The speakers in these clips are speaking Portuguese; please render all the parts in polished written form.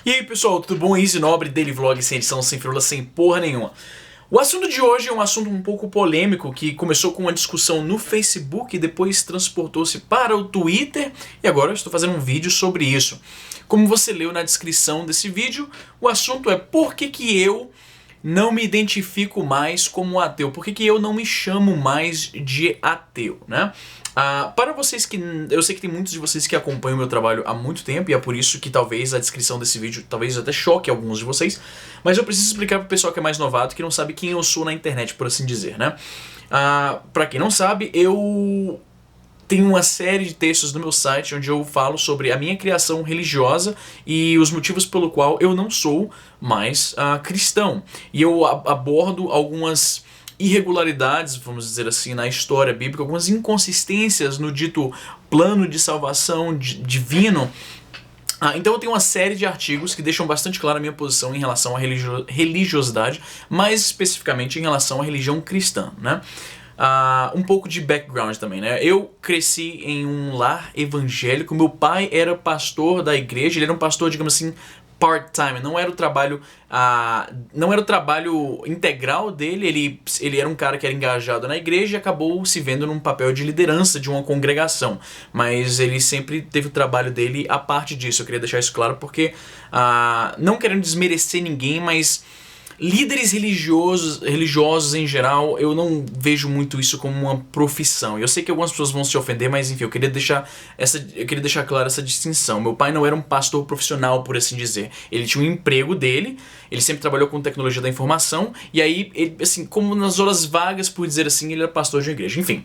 E aí pessoal, tudo bom? Easy Nobre, Daily Vlog sem edição, sem firula, sem porra nenhuma. O assunto de hoje é um assunto um pouco polêmico que começou com uma discussão no Facebook e depois transportou-se para o Twitter e agora eu estou fazendo um vídeo sobre isso. Como você leu na descrição desse vídeo, o assunto é por que eu não me identifico mais como ateu, por que eu não me chamo mais de ateu, né? Para vocês que... eu sei que tem muitos de vocês que acompanham o meu trabalho há muito tempo e é por isso que talvez a descrição desse vídeo talvez até choque alguns de vocês, mas eu preciso explicar para o pessoal que é mais novato, que não sabe quem eu sou na internet, por assim dizer, né? Para quem não sabe, eu tenho uma série de textos no meu site onde eu falo sobre a minha criação religiosa e os motivos pelo qual eu não sou mais cristão. E eu abordo algumas irregularidades, vamos dizer assim, na história bíblica, algumas inconsistências no dito plano de salvação divino. Então eu tenho uma série de artigos que deixam bastante clara a minha posição em relação à religiosidade, mais especificamente em relação à religião cristã, né? Um pouco de background também, né? Eu cresci em um lar evangélico, meu pai era pastor da igreja, ele era um pastor, digamos assim, part-time, não era o trabalho integral dele, ele era um cara que era engajado na igreja e acabou se vendo num papel de liderança de uma congregação, mas ele sempre teve o trabalho dele à parte disso. Eu queria deixar isso claro porque, não querendo desmerecer ninguém, mas líderes religiosos em geral, eu não vejo muito isso como uma profissão. Eu sei que algumas pessoas vão se ofender, mas enfim, eu queria deixar clara essa distinção. Meu pai não era um pastor profissional, por assim dizer. Ele tinha um emprego dele, ele sempre trabalhou com tecnologia da informação, e aí, ele, assim, como nas horas vagas, por dizer assim, ele era pastor de uma igreja. Enfim.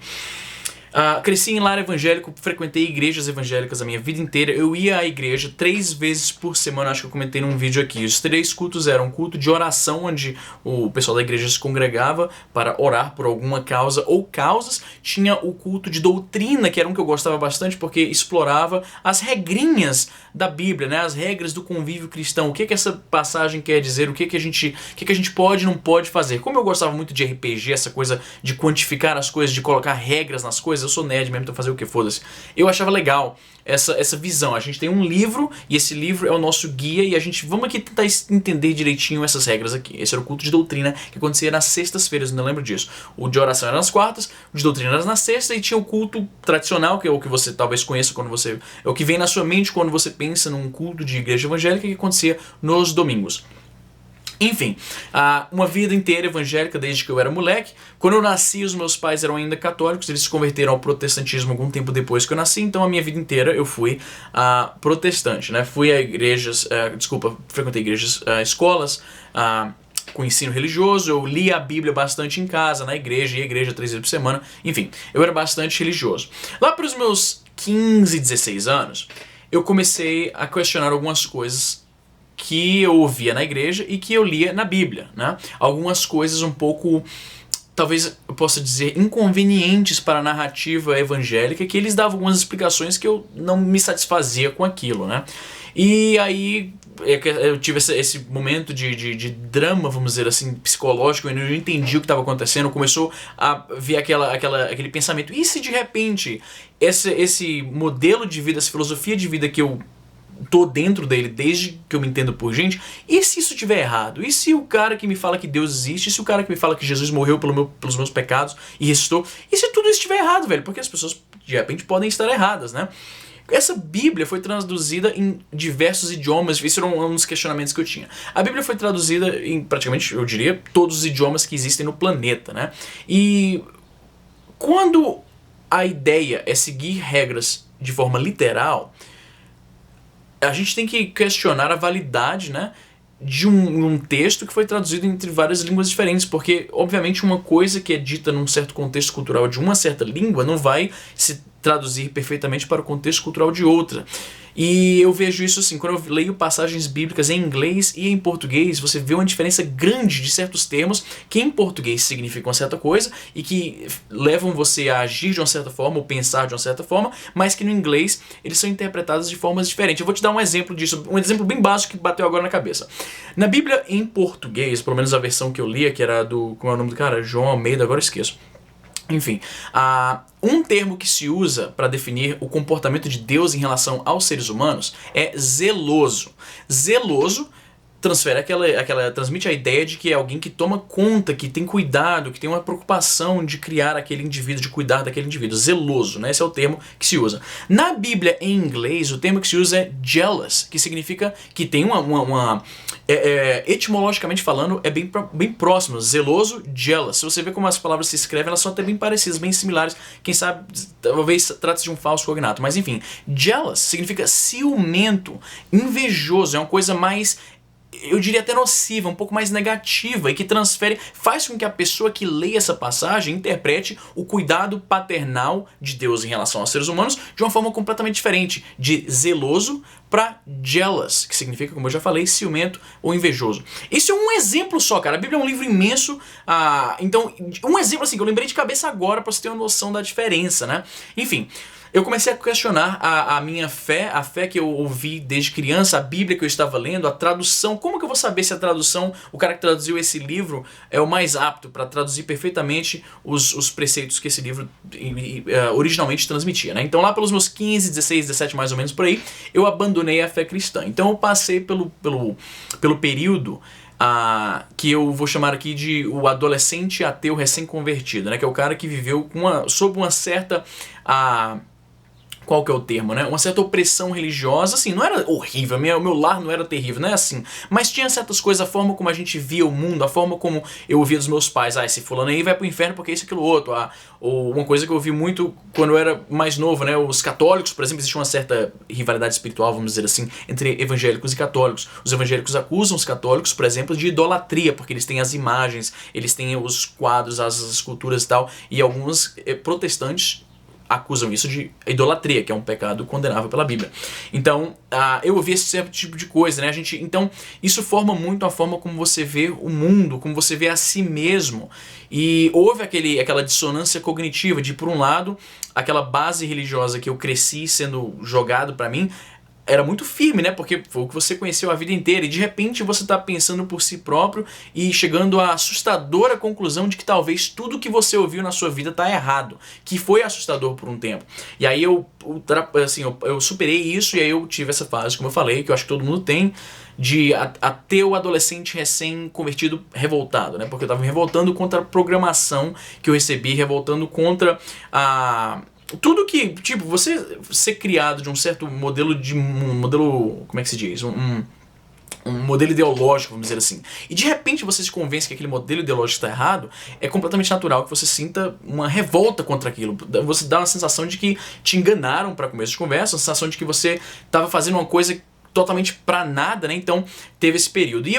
Cresci em lar evangélico, frequentei igrejas evangélicas a minha vida inteira. Eu ia à igreja 3 vezes por semana, acho que eu comentei num vídeo aqui. Os 3 cultos eram culto de oração, onde o pessoal da igreja se congregava para orar por alguma causa ou causas. Tinha o culto de doutrina, que era um que eu gostava bastante, porque explorava as regrinhas da Bíblia, né? As regras do convívio cristão. O que essa passagem quer dizer, o que a gente pode e não pode fazer. Como eu gostava muito de RPG, essa coisa de quantificar as coisas, de colocar regras nas coisas, eu sou nerd mesmo, então fazer o que foda-se. Eu achava legal essa visão. A gente tem um livro e esse livro é o nosso guia e vamos aqui tentar entender direitinho essas regras aqui. Esse era o culto de doutrina que acontecia nas sextas-feiras, eu não lembro disso. O de oração era nas quartas, o de doutrina era nas sextas e tinha o culto tradicional, que é o que você talvez conheça é o que vem na sua mente quando você pensa num culto de igreja evangélica que acontecia nos domingos. Enfim, uma vida inteira evangélica desde que eu era moleque. Quando eu nasci, os meus pais eram ainda católicos, eles se converteram ao protestantismo algum tempo depois que eu nasci, então a minha vida inteira eu fui protestante, né? Fui a igrejas, frequentei igrejas, escolas, com ensino religioso, eu lia a Bíblia bastante em casa, na igreja, ia à igreja 3 vezes por semana, enfim, eu era bastante religioso. Lá para os meus 15, 16 anos, eu comecei a questionar algumas coisas que eu ouvia na igreja e que eu lia na Bíblia, né? Algumas coisas um pouco, talvez eu possa dizer, inconvenientes para a narrativa evangélica, que eles davam algumas explicações que eu não me satisfazia com aquilo, né? E aí eu tive esse momento de drama, vamos dizer assim, psicológico, eu não entendi o que estava acontecendo, começou a vir aquele pensamento, e se de repente esse modelo de vida, essa filosofia de vida que eu tô dentro dele desde que eu me entendo por gente, e se isso estiver errado? E se o cara que me fala que Deus existe? E se o cara que me fala que Jesus morreu pelos meus pecados e ressuscitou? E se tudo isso estiver errado, velho? Porque as pessoas de repente podem estar erradas, né? Essa Bíblia foi traduzida em diversos idiomas, isso era um dos questionamentos que eu tinha. A Bíblia foi traduzida em praticamente, eu diria, todos os idiomas que existem no planeta, né? E quando a ideia é seguir regras de forma literal, a gente tem que questionar a validade, né, de um texto que foi traduzido entre várias línguas diferentes, porque, obviamente, uma coisa que é dita num certo contexto cultural de uma certa língua não vai se traduzir perfeitamente para o contexto cultural de outra. E eu vejo isso assim, quando eu leio passagens bíblicas em inglês e em português, você vê uma diferença grande de certos termos que em português significam uma certa coisa e que levam você a agir de uma certa forma ou pensar de uma certa forma, mas que no inglês eles são interpretados de formas diferentes. Eu vou te dar um exemplo disso, um exemplo bem básico que bateu agora na cabeça. Na Bíblia em português, pelo menos a versão que eu lia, que era como é o nome do cara? João Almeida, agora eu esqueço. Enfim, um termo que se usa para definir o comportamento de Deus em relação aos seres humanos é zeloso. Zeloso transmite a ideia de que é alguém que toma conta, que tem cuidado, que tem uma preocupação de criar aquele indivíduo, de cuidar daquele indivíduo. Zeloso, né? Esse é o termo que se usa. Na Bíblia, em inglês, o termo que se usa é jealous, que significa que tem etimologicamente falando, é bem próximo. Zeloso, jealous. Se você ver como as palavras se escrevem, elas são até bem parecidas, bem similares. Quem sabe, talvez trate-se de um falso cognato. Mas enfim, jealous significa ciumento, invejoso. É uma coisa mais, eu diria até nociva, um pouco mais negativa, e que faz com que a pessoa que lê essa passagem interprete o cuidado paternal de Deus em relação aos seres humanos de uma forma completamente diferente, de zeloso para jealous, que significa, como eu já falei, ciumento ou invejoso. Isso é um exemplo só, cara. A Bíblia é um livro imenso, então, um exemplo assim que eu lembrei de cabeça agora para você ter uma noção da diferença, né? Enfim, eu comecei a questionar a minha fé, a fé que eu ouvi desde criança, a Bíblia que eu estava lendo, a tradução. Como que eu vou saber se a tradução, o cara que traduziu esse livro é o mais apto para traduzir perfeitamente os preceitos que esse livro originalmente transmitia, né? Então lá pelos meus 15, 16, 17 mais ou menos por aí, eu abandonei a fé cristã. Então eu passei pelo período que eu vou chamar aqui de o adolescente ateu recém-convertido, né? Que é o cara que viveu sob uma certa... qual que é o termo, né? Uma certa opressão religiosa, assim, não era horrível, meu lar não era terrível, não é assim, mas tinha certas coisas, a forma como a gente via o mundo, a forma como eu ouvia dos meus pais, esse fulano aí vai pro inferno porque isso, aquilo, outro, ou uma coisa que eu ouvi muito quando eu era mais novo, né? Os católicos, por exemplo, existe uma certa rivalidade espiritual, vamos dizer assim, entre evangélicos e católicos. Os evangélicos acusam os católicos, por exemplo, de idolatria, porque eles têm as imagens, eles têm os quadros, as esculturas e tal, e alguns protestantes acusam isso de idolatria, que é um pecado condenável pela Bíblia. Então, eu ouvi esse certo tipo de coisa, né? Então, isso forma muito a forma como você vê o mundo, como você vê a si mesmo. E houve aquela dissonância cognitiva de, por um lado, aquela base religiosa que eu cresci sendo jogado pra mim, era muito firme, né? Porque foi o que você conheceu a vida inteira. E de repente você está pensando por si próprio e chegando à assustadora conclusão de que talvez tudo que você ouviu na sua vida está errado. Que foi assustador por um tempo. E aí eu superei isso, e aí eu tive essa fase, como eu falei, que eu acho que todo mundo tem, de ateu adolescente recém-convertido revoltado, né? Porque eu estava me revoltando contra a programação que eu recebi, revoltando contra tudo que, tipo, você ser criado de um certo modelo, como é que se diz? Um modelo ideológico, vamos dizer assim. E de repente você se convence que aquele modelo ideológico está errado, é completamente natural que você sinta uma revolta contra aquilo. Você dá uma sensação de que te enganaram para começo de conversa, uma sensação de que você estava fazendo uma coisa totalmente para nada, né? Então teve esse período. E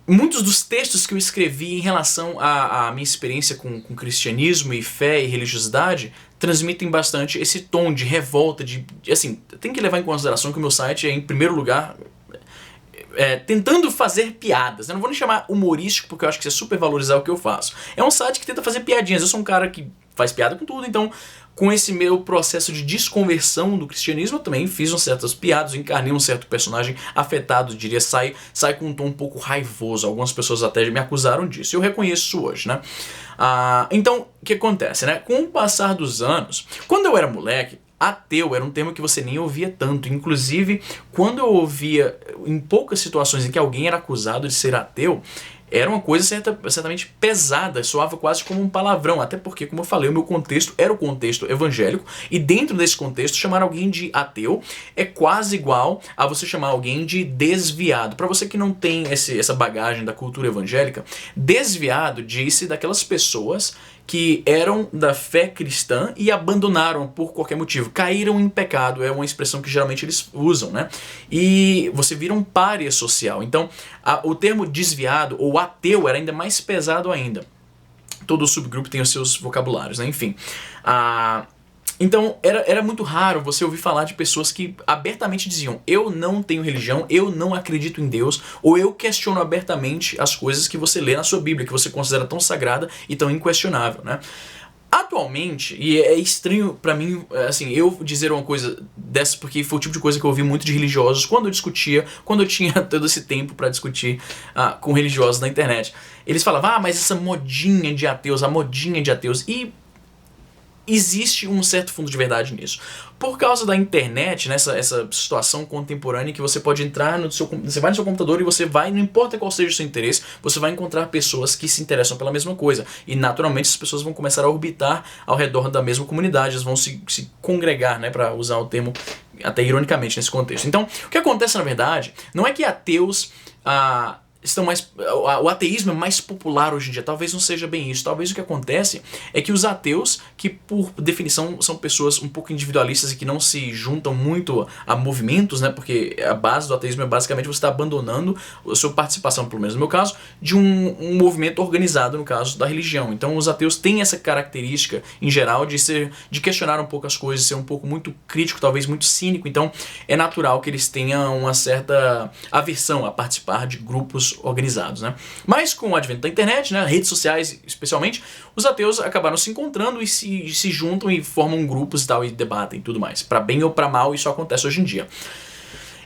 muitos dos textos que eu escrevi em relação à minha experiência com cristianismo e fé e religiosidade transmitem bastante esse tom de revolta, assim, tem que levar em consideração que o meu site é, em primeiro lugar, tentando fazer piadas. Eu não vou nem chamar humorístico, porque eu acho que isso é super valorizar o que eu faço. É um site que tenta fazer piadinhas. Eu sou um cara que faz piada com tudo, então com esse meu processo de desconversão do cristianismo, eu também fiz umas certas piadas, eu encarnei um certo personagem afetado, eu diria, sai com um tom um pouco raivoso. Algumas pessoas até me acusaram disso, eu reconheço isso hoje, né? Então, o que acontece, né? Com o passar dos anos, quando eu era moleque, ateu era um termo que você nem ouvia tanto. Inclusive, quando eu ouvia em poucas situações em que alguém era acusado de ser ateu, era uma coisa certamente pesada, soava quase como um palavrão, até porque, como eu falei, o meu contexto era o contexto evangélico, e dentro desse contexto, chamar alguém de ateu é quase igual a você chamar alguém de desviado. Para você que não tem essa bagagem da cultura evangélica, desviado disse daquelas pessoas que eram da fé cristã e abandonaram por qualquer motivo, caíram em pecado, é uma expressão que geralmente eles usam, né? E você vira um pária social. Então, o termo desviado ou ateu era ainda mais pesado ainda. Todo subgrupo tem os seus vocabulários, né? Enfim. Então, era muito raro você ouvir falar de pessoas que abertamente diziam: eu não tenho religião, eu não acredito em Deus, ou eu questiono abertamente as coisas que você lê na sua Bíblia, que você considera tão sagrada e tão inquestionável, né? Atualmente, e é estranho pra mim, assim, eu dizer uma coisa dessa, porque foi o tipo de coisa que eu ouvi muito de religiosos quando eu discutia, quando eu tinha todo esse tempo pra discutir com religiosos na internet. Eles falavam, mas essa modinha de ateus, a modinha de ateus, e existe um certo fundo de verdade nisso. Por causa da internet, nessa essa situação contemporânea que você pode entrar você vai no seu computador e você vai, não importa qual seja o seu interesse, você vai encontrar pessoas que se interessam pela mesma coisa. E naturalmente essas pessoas vão começar a orbitar ao redor da mesma comunidade, elas vão se congregar, né, para usar o termo até ironicamente nesse contexto. Então, o que acontece na verdade não é que ateus estão mais. O ateísmo é mais popular hoje em dia. Talvez não seja bem isso. Talvez o que acontece é que os ateus, que por definição são pessoas um pouco individualistas e que não se juntam muito a movimentos, né? Porque a base do ateísmo é basicamente você estar abandonando a sua participação, pelo menos no meu caso, de um movimento organizado, no caso da religião. Então os ateus têm essa característica, em geral, de questionar um pouco as coisas, ser um pouco muito crítico, talvez muito cínico. Então é natural que eles tenham uma certa aversão a participar de grupos organizados, né? Mas com o advento da internet, né, redes sociais especialmente, os ateus acabaram se encontrando e se juntam e formam grupos e tal, e debatem e tudo mais. Para bem ou para mal, isso acontece hoje em dia.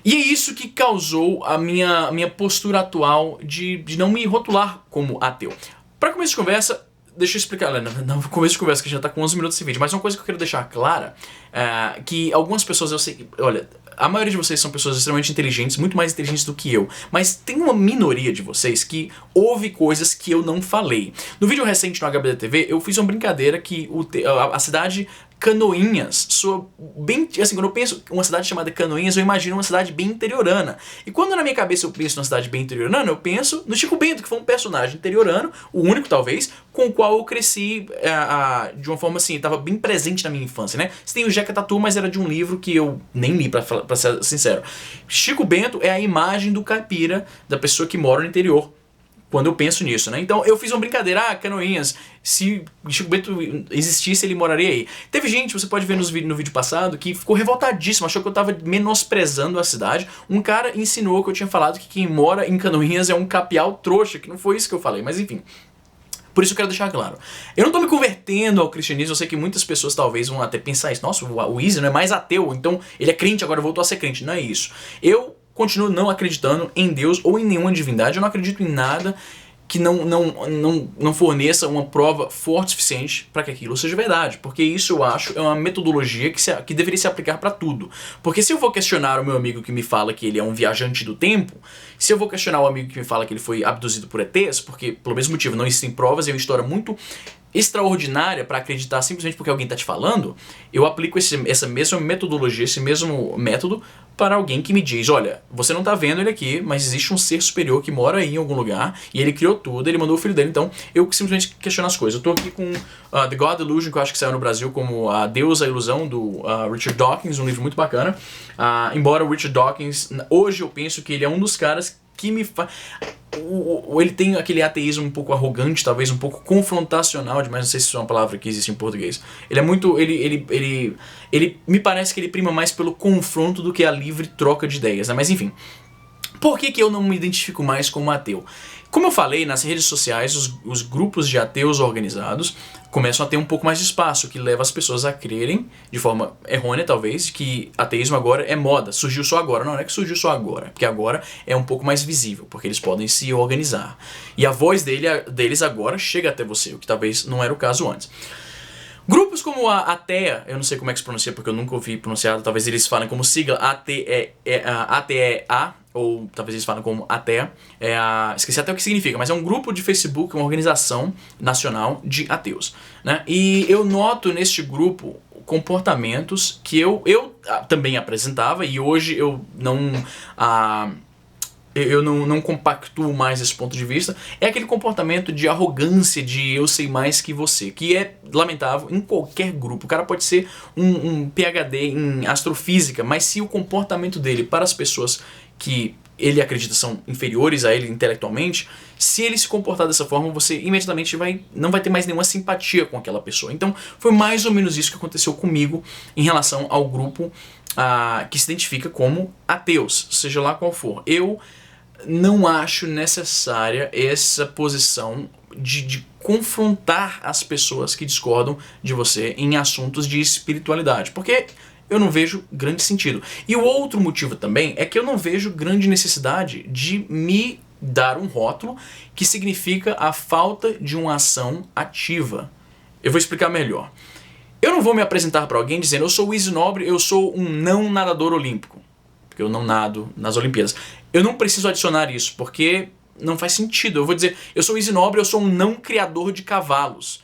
E é isso que causou a minha postura atual de não me rotular como ateu. Para começo de conversa, deixa eu explicar, no começo de conversa, que já tá com 11 minutos esse vídeo, mas uma coisa que eu quero deixar clara é que algumas pessoas, eu sei, olha, a maioria de vocês são pessoas extremamente inteligentes, muito mais inteligentes do que eu, mas tem uma minoria de vocês que ouve coisas que eu não falei. No vídeo recente no HBDTV, eu fiz uma brincadeira que a cidade Canoinhas soa bem, assim, quando eu penso uma cidade chamada Canoinhas, eu imagino uma cidade bem interiorana. E quando na minha cabeça eu penso numa cidade bem interiorana, eu penso no Chico Bento, que foi um personagem interiorano, o único talvez, com o qual eu cresci de uma forma assim, estava bem presente na minha infância, né? Você tem o Jeca Tatu, mas era de um livro que eu nem li, pra ser sincero. Chico Bento é a imagem do caipira, da pessoa que mora no interior, quando eu penso nisso, né? Então eu fiz uma brincadeira, Canoinhas, se Chico Bento existisse, ele moraria aí. Teve gente, você pode ver no vídeo passado, que ficou revoltadíssimo, achou que eu tava menosprezando a cidade. Um cara insinuou que eu tinha falado que quem mora em Canoinhas é um capial trouxa, que não foi isso que eu falei, mas enfim. Por isso eu quero deixar claro. Eu não tô me convertendo ao cristianismo, eu sei que muitas pessoas talvez vão até pensar isso. Nossa, o Easy não é mais ateu, então ele é crente, agora voltou a ser crente. Não é isso. Eu continuo não acreditando em Deus ou em nenhuma divindade. Eu não acredito em nada que não forneça uma prova forte o suficiente para que aquilo seja verdade. Porque isso, eu acho, é uma metodologia que deveria se aplicar para tudo. Porque se eu vou questionar o meu amigo que me fala que ele é um viajante do tempo, se eu vou questionar o amigo que me fala que ele foi abduzido por ETs, porque pelo mesmo motivo não existem provas, é uma história muito extraordinária para acreditar simplesmente porque alguém está te falando, eu aplico essa mesma metodologia, esse mesmo método para alguém que me diz, olha, você não está vendo ele aqui, mas existe um ser superior que mora aí em algum lugar e ele criou tudo, ele mandou o filho dele, então eu simplesmente questiono as coisas. Eu estou aqui com The God Illusion, que eu acho que saiu no Brasil como A Deus, a Ilusão, do Richard Dawkins, um livro muito bacana. Embora o Richard Dawkins, hoje eu penso que ele é um dos caras que me faz... Ele tem aquele ateísmo um pouco arrogante, talvez um pouco confrontacional demais, não sei se isso é uma palavra que existe em português. Ele é muito... Ele me parece que ele prima mais pelo confronto do que a livre troca de ideias, né? Mas enfim, por que eu não me identifico mais como ateu? Como eu falei, nas redes sociais, os grupos de ateus organizados começam a ter um pouco mais de espaço, que leva as pessoas a crerem, de forma errônea talvez, que ateísmo agora é moda, surgiu só agora. Não é que surgiu só agora, porque agora é um pouco mais visível, porque eles podem se organizar. E a voz deles agora chega até você, o que talvez não era o caso antes. Grupos como a Atea, eu não sei como é que se pronuncia porque eu nunca ouvi pronunciado, talvez eles falem como sigla ATEA, ou talvez eles falem como Atea, esqueci até o que significa, mas é um grupo de Facebook, uma organização nacional de ateus, né? E eu noto neste grupo comportamentos que eu também apresentava e hoje eu não compactuo mais esse ponto de vista, é aquele comportamento de arrogância, de eu sei mais que você, que é lamentável em qualquer grupo. O cara pode ser um PhD em astrofísica, mas se o comportamento dele para as pessoas que ele acredita são inferiores a ele intelectualmente, se ele se comportar dessa forma, você imediatamente não vai ter mais nenhuma simpatia com aquela pessoa. Então foi mais ou menos isso que aconteceu comigo em relação ao grupo que se identifica como ateus, seja lá qual for. Eu não acho necessária essa posição de confrontar as pessoas que discordam de você em assuntos de espiritualidade, porque eu não vejo grande sentido. E o outro motivo também é que eu não vejo grande necessidade de me dar um rótulo que significa a falta de uma ação ativa. Eu vou explicar melhor. Eu não vou me apresentar para alguém dizendo: eu sou o Easy Nobre, eu sou um não nadador olímpico, porque eu não nado nas Olimpíadas. Eu não preciso adicionar isso, porque não faz sentido. Eu vou dizer: eu sou o Easy Nobre, eu sou um não criador de cavalos.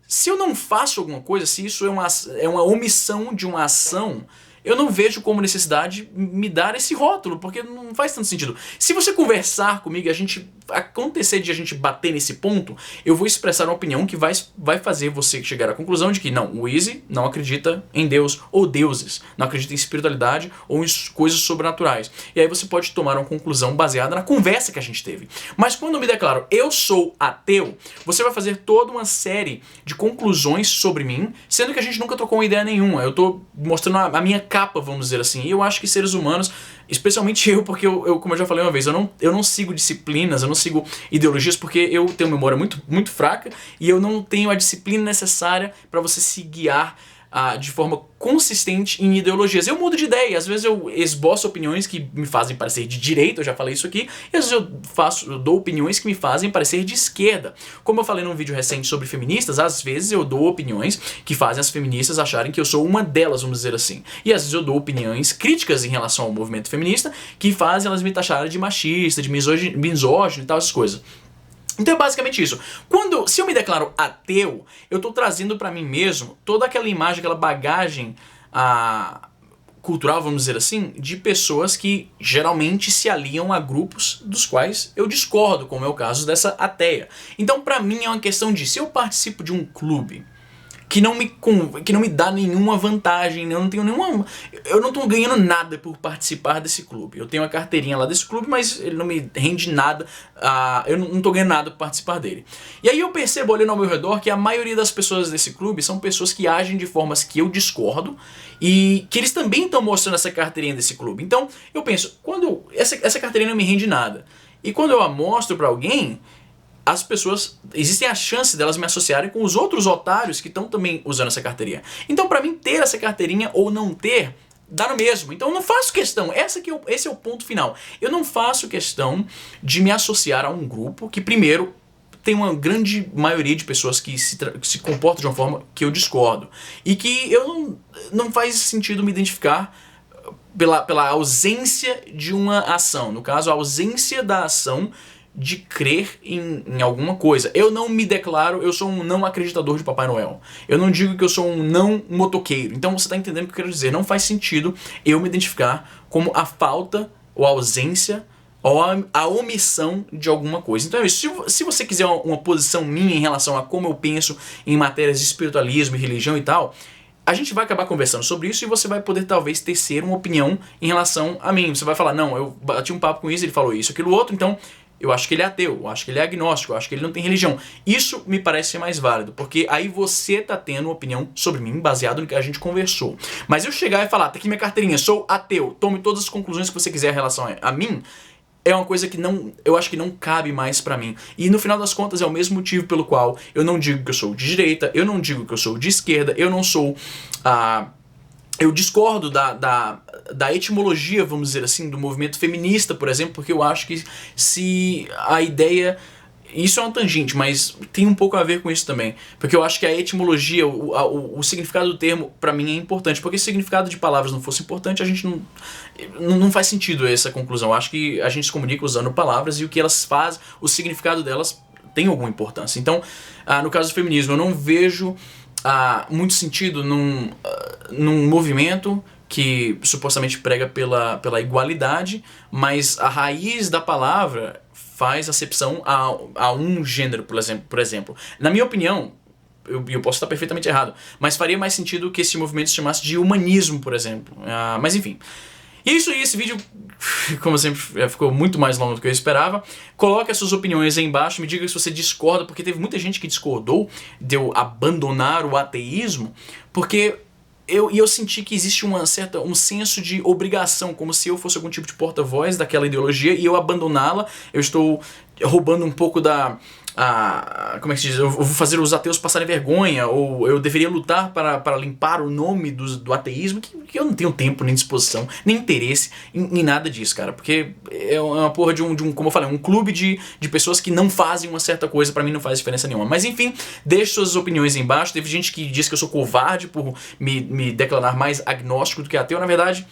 Se eu não faço alguma coisa, se isso é uma omissão de uma ação, eu não vejo como necessidade me dar esse rótulo, porque não faz tanto sentido. Se você conversar comigo e a gente acontecer de a gente bater nesse ponto, eu vou expressar uma opinião que vai fazer você chegar à conclusão de que não, o Easy não acredita em Deus ou deuses, não acredita em espiritualidade ou em coisas sobrenaturais. E aí você pode tomar uma conclusão baseada na conversa que a gente teve. Mas quando eu me declaro eu sou ateu, você vai fazer toda uma série de conclusões sobre mim, sendo que a gente nunca trocou uma ideia nenhuma. Eu tô mostrando a minha capa, vamos dizer assim. E eu acho que seres humanos, especialmente eu, porque eu como eu já falei uma vez, eu não sigo disciplinas, eu não sigo ideologias, porque eu tenho uma memória muito fraca e eu não tenho a disciplina necessária para você se guiar de forma consistente em ideologias. Eu mudo de ideia, às vezes eu esboço opiniões que me fazem parecer de direita, eu já falei isso aqui, e às vezes eu dou opiniões que me fazem parecer de esquerda. Como eu falei num vídeo recente sobre feministas, às vezes eu dou opiniões que fazem as feministas acharem que eu sou uma delas, vamos dizer assim. E às vezes eu dou opiniões críticas em relação ao movimento feminista que fazem elas me taxarem de machista, de misógino e tal, essas coisas. Então é basicamente isso. Se eu me declaro ateu, eu estou trazendo para mim mesmo toda aquela imagem, aquela bagagem cultural, vamos dizer assim, de pessoas que geralmente se aliam a grupos dos quais eu discordo, como é o caso dessa ateia. Então para mim é uma questão de, se eu participo de um clube que não me dá nenhuma vantagem, eu não estou ganhando nada por participar desse clube. Eu tenho a carteirinha lá desse clube, mas ele não me rende nada, eu não estou ganhando nada por participar dele. E aí eu percebo olhando ao meu redor que a maioria das pessoas desse clube são pessoas que agem de formas que eu discordo e que eles também estão mostrando essa carteirinha desse clube. Então eu penso, essa carteirinha não me rende nada. E quando eu a mostro para alguém, as pessoas, existem a chance delas me associarem com os outros otários que estão também usando essa carteirinha. Então para mim ter essa carteirinha ou não ter, dá no mesmo. Então eu não faço questão, esse é o ponto final. Eu não faço questão de me associar a um grupo que, primeiro, tem uma grande maioria de pessoas que se comportam de uma forma que eu discordo. E que não faz sentido me identificar pela ausência de uma ação. No caso, a ausência da ação de crer em alguma coisa. Eu não me declaro, eu sou um não acreditador de Papai Noel. Eu não digo que eu sou um não motoqueiro. Então você está entendendo o que eu quero dizer. Não faz sentido eu me identificar como a falta ou a ausência ou a omissão de alguma coisa. Então é isso. Se você quiser uma posição minha em relação a como eu penso em matérias de espiritualismo e religião e tal, a gente vai acabar conversando sobre isso e você vai poder talvez tecer uma opinião em relação a mim. Você vai falar, não, eu bati um papo com isso, ele falou isso, aquilo, outro, então eu acho que ele é ateu, eu acho que ele é agnóstico, eu acho que ele não tem religião. Isso me parece ser mais válido, porque aí você tá tendo uma opinião sobre mim baseado no que a gente conversou. Mas eu chegar e falar, tá aqui minha carteirinha, sou ateu, tome todas as conclusões que você quiser em relação a mim, é uma coisa que eu acho que não cabe mais pra mim. E no final das contas é o mesmo motivo pelo qual eu não digo que eu sou de direita, eu não digo que eu sou de esquerda, eu não sou eu discordo da etimologia, vamos dizer assim, do movimento feminista, por exemplo, porque eu acho que se a ideia... Isso é uma tangente, mas tem um pouco a ver com isso também. Porque eu acho que a etimologia, o significado do termo, pra mim, é importante. Porque se o significado de palavras não fosse importante, a gente não faz sentido essa conclusão. Eu acho que a gente se comunica usando palavras e o que elas fazem, o significado delas tem alguma importância. Então, no caso do feminismo, eu não vejo muito sentido num movimento que supostamente prega pela igualdade, mas a raiz da palavra faz acepção a um gênero, por exemplo. Na minha opinião, eu posso estar perfeitamente errado, mas faria mais sentido que esse movimento se chamasse de humanismo, por exemplo. Mas enfim. E é isso aí, esse vídeo, como sempre, ficou muito mais longo do que eu esperava. Coloque as suas opiniões aí embaixo, me diga se você discorda, porque teve muita gente que discordou de eu abandonar o ateísmo, porque eu senti que existe um senso de obrigação, como se eu fosse algum tipo de porta-voz daquela ideologia e eu abandoná-la, eu estou roubando um pouco como é que se diz? Eu vou fazer os ateus passarem vergonha, ou eu deveria lutar para limpar o nome do ateísmo, que eu não tenho tempo, nem disposição, nem interesse em nada disso, cara. Porque é uma porra de como eu falei, um clube de pessoas que não fazem uma certa coisa, pra mim não faz diferença nenhuma. Mas enfim, deixe suas opiniões aí embaixo. Teve gente que diz que eu sou covarde por me declarar mais agnóstico do que ateu. Na verdade,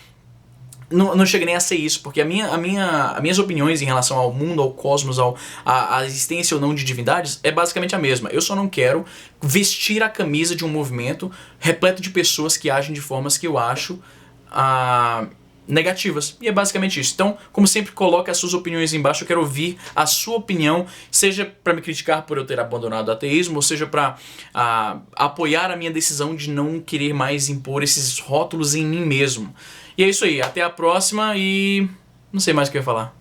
não chega nem a ser isso, porque as minhas opiniões em relação ao mundo, ao cosmos, à existência ou não de divindades é basicamente a mesma. Eu só não quero vestir a camisa de um movimento repleto de pessoas que agem de formas que eu acho negativas. E é basicamente isso. Então, como sempre, coloque as suas opiniões embaixo. Eu quero ouvir a sua opinião, seja para me criticar por eu ter abandonado o ateísmo, ou seja para apoiar a minha decisão de não querer mais impor esses rótulos em mim mesmo. E é isso aí, até a próxima e não sei mais o que eu ia falar.